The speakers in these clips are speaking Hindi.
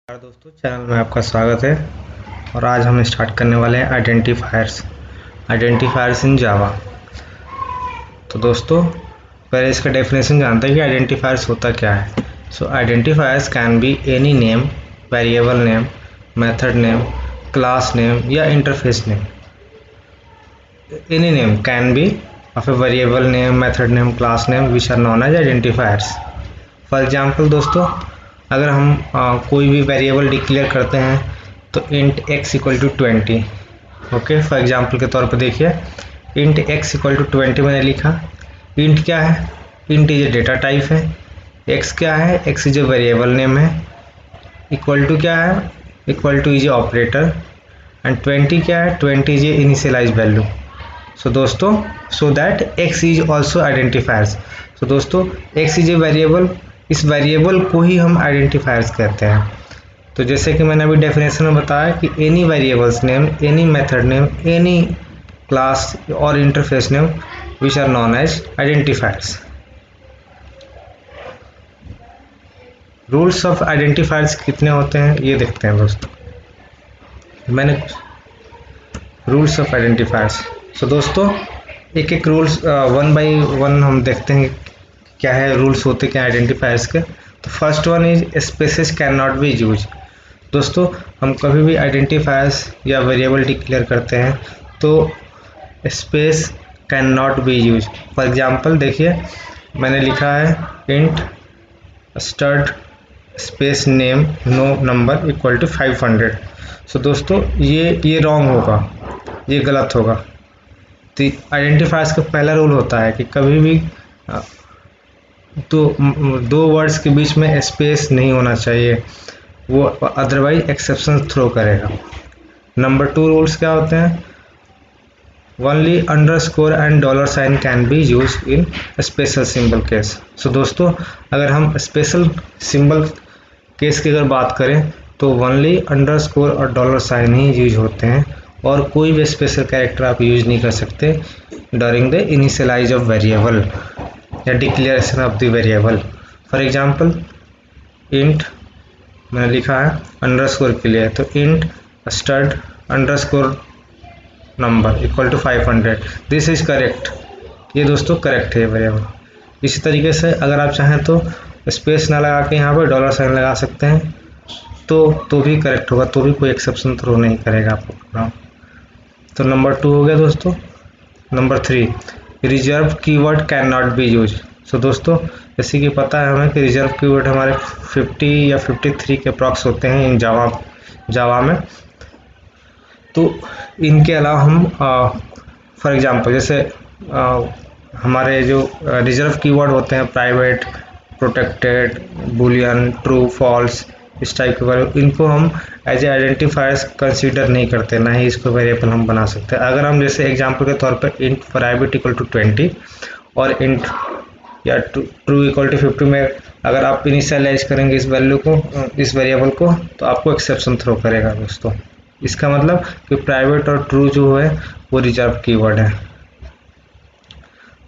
नमस्कार दोस्तों, चैनल में आपका स्वागत है। और आज हम स्टार्ट करने वाले हैं आइडेंटिफायर्स इन जावा। तो दोस्तों, पहले इसका डेफिनेशन जानते हैं कि आइडेंटिफायर्स होता क्या है। So identifiers can be any name, variable name, method name, class name या interface name. Any name can be of a variable name, method name, class name which are known as identifiers. For example दोस्तों, अगर हम कोई भी वेरिएबल डिक्लेयर करते हैं तो int x equal to 20। Okay, for example के तौर पर देखिए, इंट x इक्वल टू 20 मैंने लिखा। इंट क्या है? Int is a data type है। x क्या है? x is a variable name है। इक्वल टू क्या है? Equal to is a operator. And 20 क्या है? 20 is a initialize value. So दोस्तों, so that x is also identifiers. So दोस्तों, x इज ए वेरिएबल, इस वेरिएबल को ही हम आइडेंटिफायर्स कहते हैं। तो जैसे कि मैंने अभी डेफिनेशन में बताया कि any variables name, any method name, any class और interface name which are known as identifiers. Rules of identifiers कितने होते हैं ये देखते हैं दोस्तों। मैंने रूल्स ऑफ आइडेंटिफायर्स, सो दोस्तों एक एक रूल्स वन बाय वन हम देखते हैं क्या है रूल्स होते क्या आइडेंटिफायर्स के। तो first one is spaces can not be use. दोस्तों, हम कभी भी आइडेंटिफायर्स या वेरिएबल डिक्लेयर करते हैं तो space can not be use. For example देखिए, मैंने लिखा है int stud space name no number equal to 500। So दोस्तों, ये रॉन्ग होगा, ये गलत होगा। तो आइडेंटिफायर्स का पहला रूल होता है कि कभी भी तो दो वर्ड्स के बीच में स्पेस नहीं होना चाहिए, वो अदरवाइज एक्सेप्शन थ्रो करेगा। नंबर 2 रूल्स क्या होते हैं? Only underscore and dollar sign can be use in special symbol case. So दोस्तों, अगर हम स्पेशल सिंबल केस की अगर बात करें तो ओनली अंडरस्कोर और डॉलर साइन ही यूज होते हैं, और कोई भी स्पेशल कैरेक्टर आप यूज नहीं कर सकते during the initialize of variable या declaration of the variable. For example, int मैंने लिखा है अंडरस्कोर के लिए, तो int stud underscore number equal to 500, this is correct. ये दोस्तों करेक्ट है वेरिएबल। इसी तरीके से अगर आप चाहें तो स्पेस ना लगा के यहाँ पर डॉलर साइन लगा सकते हैं, तो भी करेक्ट होगा, तो भी कोई एक्सेप्शन थ्रो नहीं करेगा आपको प्रोग्राम। तो नंबर 2 हो गया दोस्तों। Number 3, reserve keyword can not be use. So दोस्तों, जैसे कि पता है हमें कि रिजर्व कीवर्ड हमारे 50 या 53 के अप्रॉक्स होते हैं इन जावा में। तो इनके अलावा हम फॉर एग्जांपल जैसे हमारे जो रिजर्व कीवर्ड होते हैं private, protected, boolean, true, false, इस टाइप के वैल्यू, इनको हम एज ए आइडेंटिफायर्स कंसीडर नहीं करते, ना ही इसको वेरिएबल हम बना सकते हैं। अगर हम जैसे एग्जांपल के तौर पर इंट प्राइवेट इक्वल टू 20 और इंट या ट्रू इक्वल टू 50 में अगर आप इनिशियलाइज करेंगे इस वैल्यू को, इस वेरिएबल को, तो आपको एक्सेप्शन थ्रो करेगा दोस्तों। इसका मतलब कि प्राइवेट और ट्रू जो है वो रिजर्व कीवर्ड है।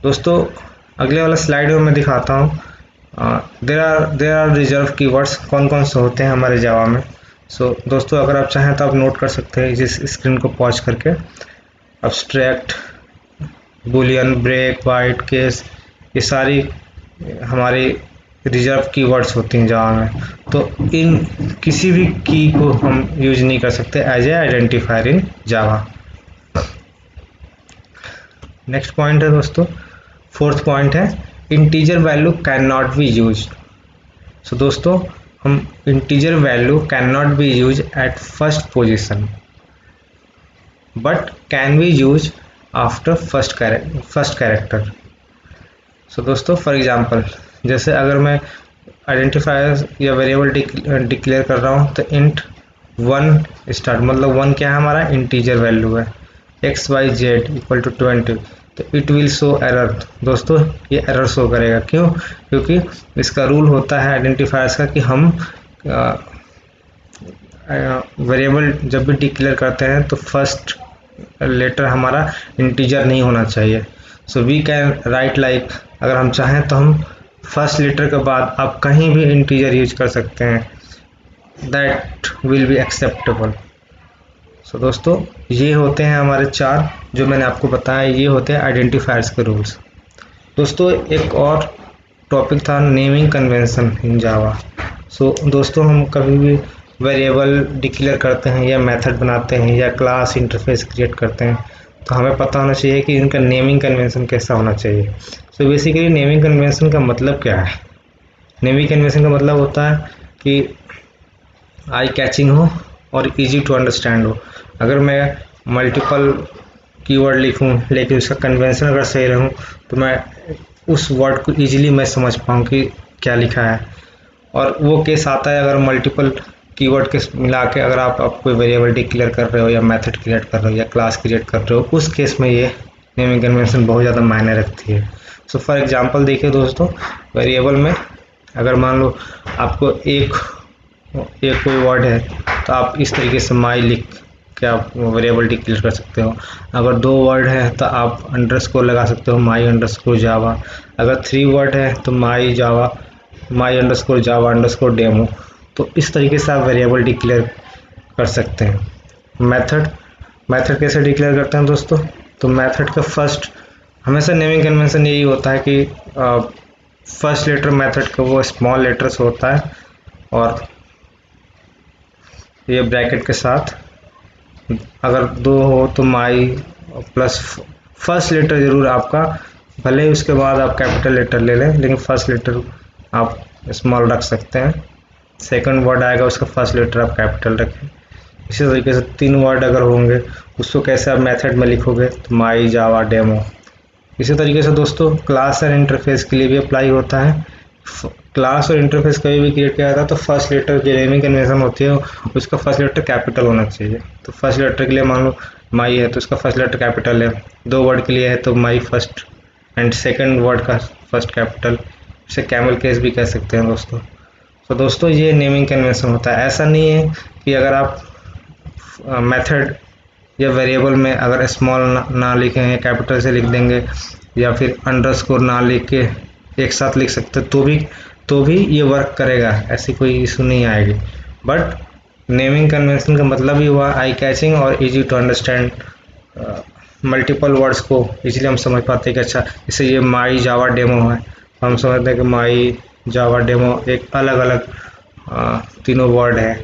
दोस्तों, अगले वाला स्लाइड में मैं दिखाता हूँ देयर आर रिजर्व कीवर्ड्स कौन कौन से होते हैं हमारे जावा में। सो दोस्तों, अगर आप चाहें तो आप नोट कर सकते हैं इस स्क्रीन को पॉज करके। Abstract, boolean, break, while, case, ये सारी हमारी रिजर्व कीवर्ड्स होती हैं जावा में। तो इन किसी भी की को हम यूज नहीं कर सकते as a identifier in Java. Next point है दोस्तों, 4th पॉइंट है integer value can not be use. So दोस्तों, हम integer value can not be use at first position but can be use after first character. So दोस्तों, फॉर एग्जांपल जैसे अगर मैं आइडेंटिफायर या वेरिएबल डिक्लेयर कर रहा हूँ तो इंट 1 स्टार्ट, मतलब 1 क्या है हमारा इंटीजर वैल्यू है, XYZ इक्वल टू 20, तो इट विल शो एरर। दोस्तों, ये एरर शो करेगा, क्यों? क्योंकि इसका रूल होता है आइडेंटिफायर्स का कि हम वेरिएबल जब भी डिक्लेयर करते हैं तो फर्स्ट लेटर हमारा इंटीजर नहीं होना चाहिए। So we can write like, अगर हम चाहें तो हम फर्स्ट लेटर के बाद आप कहीं भी इंटीजर यूज कर सकते हैं, दैट विल बी एक्सेप्टेबल। सो दोस्तों ये होते हैं हमारे 4 जो मैंने आपको बताया, ये होते हैं आइडेंटिफायर्स के रूल्स। दोस्तों एक और टॉपिक था नेमिंग कन्वेंशन इन जावा। सो दोस्तों हम कभी भी वेरिएबल डिक्लेयर करते हैं या मेथड बनाते हैं या क्लास इंटरफेस क्रिएट करते हैं तो हमें पता होना चाहिए कि इनका नेमिंग कन्वेंशन कैसा होना चाहिए। सो बेसिकली नेमिंग कन्वेंशन का मतलब क्या है? नेमिंग कन्वेंशन का मतलब होता है कि आई कैचिंग हो और इजी टू अंडरस्टैंड हो। अगर मैं मल्टीपल कीवर्ड लिखूं लेकिन उसका कन्वेंशन अगर सही रहूं तो मैं उस वर्ड को इजीली मैं समझ पाऊँ कि क्या लिखा है। और वो केस आता है अगर मल्टीपल कीवर्ड के मिला के अगर आप कोई वेरिएबल डिक्लेयर कर रहे हो या मेथड क्रिएट कर रहे हो या क्लास क्रिएट कर रहे हो, उस केस में ये नेमिंग कन्वेंशन बहुत ज़्यादा मायने रखती है। सो फॉर एग्जांपल देखिए दोस्तों, वेरिएबल में अगर मान लो आपको एक कोई वर्ड है तो आप इस तरीके से माई लिख के आप वेरिएबल डिक्लेयर कर सकते हो। अगर 2 वर्ड है तो आप अंडरस्कोर लगा सकते हो, माई अंडरस्कोर जावा। अगर 3 वर्ड है तो माई जावा, माई अंडरस्कोर जावा अंडरस्कोर डेमो। तो इस तरीके से आप वेरिएबल डिक्लेयर कर सकते हैं। मेथड कैसे डिक्लेयर करते हैं दोस्तों? तो मेथड का फर्स्ट हमेशा नेमिंग कन्वेंशन यही होता है कि फर्स्ट लेटर मेथड का वो स्मॉल लेटर से होता है और ये ब्रैकेट के साथ। अगर 2 हो तो माई प्लस फर्स्ट लेटर ज़रूर आपका, भले ही उसके बाद आप कैपिटल लेटर ले लें लेकिन फर्स्ट लेटर आप स्मॉल रख सकते हैं। सेकंड वर्ड आएगा उसका फर्स्ट लेटर आप कैपिटल रखें। इसी तरीके से 3 वर्ड अगर होंगे उसको कैसे आप मेथड में लिखोगे तो माई जावा डेमो। इसी तरीके से दोस्तों क्लास और इंटरफेस के लिए भी अप्लाई होता है। क्लास और इंटरफेस कभी भी क्रिएट किया जाता है तो फर्स्ट लेटर जो नेमिंग कन्वेंशन होती है उसका फर्स्ट लेटर कैपिटल होना चाहिए। तो फर्स्ट लेटर के लिए मान लो माई है तो उसका फर्स्ट लेटर कैपिटल है, 2 वर्ड के लिए है तो my first and second word का फर्स्ट कैपिटल। इसे कैमल केस भी कह सकते हैं दोस्तों। तो दोस्तों ये नेमिंग कन्वेंशन होता है। ऐसा नहीं है कि अगर आप मेथड या वेरिएबल में अगर स्मॉल ना लिखें या कैपिटल से लिख देंगे या फिर अंडरस्कोर ना लिख के एक साथ लिख सकते तो भी ये वर्क करेगा, ऐसी कोई इशू नहीं आएगी। बट नेमिंग कन्वेंशन का मतलब ही हुआ आई कैचिंग और easy to understand. Multiple words को इजीली हम समझ पाते हैं कि अच्छा जैसे ये माई जावा डेमो है, हम समझते हैं कि माई जावा डेमो एक अलग अलग 3 वर्ड है,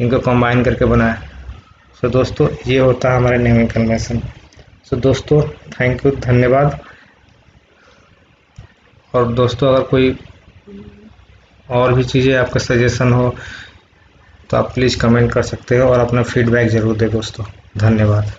इनको कंबाइन करके बना है। सो दोस्तों ये होता है हमारा नेमिंग कन्वेंशन। सो दोस्तों थैंक यू, धन्यवाद। और दोस्तों अगर कोई और भी चीज़ें आपका सजेशन हो तो आप प्लीज़ कमेंट कर सकते हो और अपना फीडबैक ज़रूर दें दोस्तों। धन्यवाद।